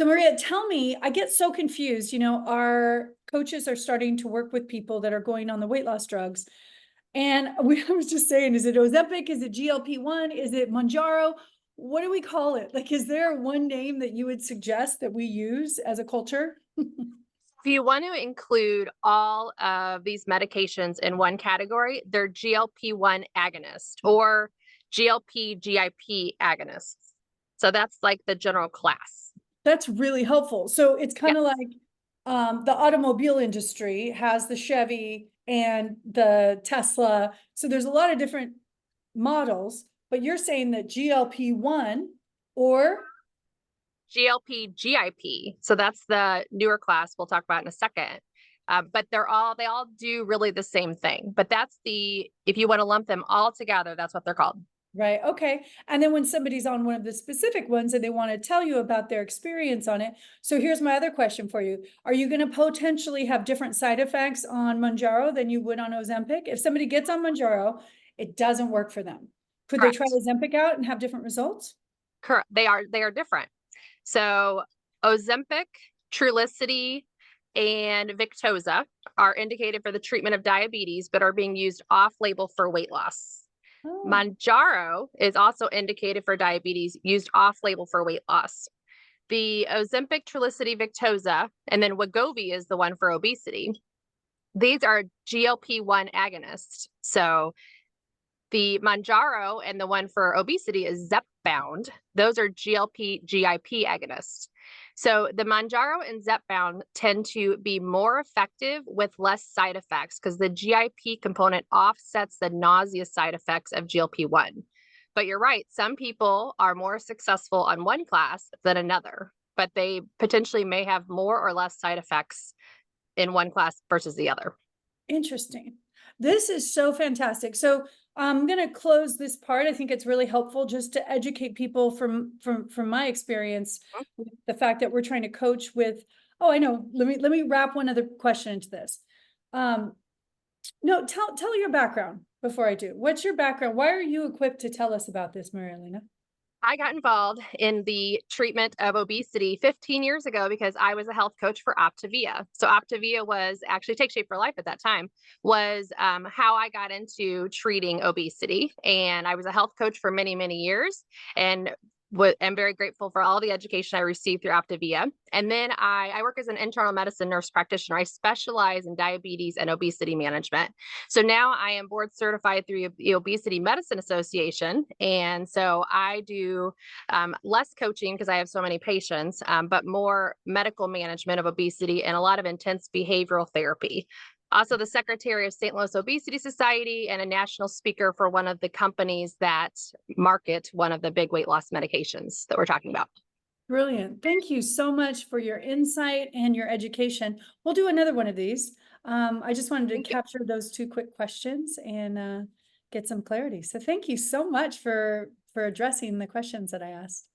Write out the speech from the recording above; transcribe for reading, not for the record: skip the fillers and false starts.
So Maria, tell me, I get so confused. Our coaches are starting to work with people that are going on the weight loss drugs. And I was just saying, is it Ozempic? Is it GLP-1? Is it Mounjaro? What do we call it? Like, is there one name that you would suggest that we use as a culture? If you want to include all of these medications in one category, they're GLP-1 agonist or GLP-GIP agonists. So that's like the general class. That's really helpful. So it's kind of Yes, like the automobile industry has the Chevy and the Tesla. So there's a lot of different models, but you're saying that GLP-1 or GLP-GIP. So that's the newer class we'll talk about in a second. But they all do really the same thing. But if you want to lump them all together, that's what they're called. right. Okay. And then when somebody's on one of the specific ones and they want to tell you about their experience on it. So here's my other question for you. Are you going to potentially have different side effects on Mounjaro than you would on Ozempic? If somebody gets on Mounjaro, it doesn't work for them. Could they try Correct. Ozempic out and have different results? Correct. They are different. So Ozempic, Trulicity, and Victoza are indicated for the treatment of diabetes, but are being used off-label for weight loss. Oh, Mounjaro is also indicated for diabetes, used off-label for weight loss. The Ozempic, Trulicity, Victoza, and then Wegovy is the one for obesity. These are GLP-1 agonists. So the Mounjaro and the one for obesity is Zepbound. Those are GLP-GIP agonists. So the Mounjaro and Zepbound tend to be more effective with less side effects because the GIP component offsets the nausea side effects of GLP-1. But you're right, some people are more successful on one class than another, but they potentially may have more or less side effects in one class versus the other. interesting. This is so fantastic. So I'm going to close this part. I think it's really helpful just to educate people from my experience with the fact that we're trying to coach with. Oh, I know. Let me wrap one other question into this. No, tell your background before I do. What's your background? Why are you equipped to tell us about this, Maria Lena? I got involved in the treatment of obesity 15 years ago because I was a health coach for Optavia. So Optavia was actually Take Shape for Life at that time, was how I got into treating obesity. And I was a health coach for many, many years. And am very grateful for all the education I received through Optavia. And then I work as an internal medicine nurse practitioner. I specialize in diabetes and obesity management. So now I am board certified through the Obesity Medicine Association. And so I do less coaching because I have so many patients, but more medical management of obesity and a lot of intense behavioral therapy. Also the secretary of St. Louis Obesity Society and a national speaker for one of the companies that market one of the big weight loss medications that we're talking about. Brilliant. Thank you so much for your insight and your education. We'll do another one of these. I just wanted to Thank you. capture those two quick questions and get some clarity. So thank you so much for addressing the questions that I asked.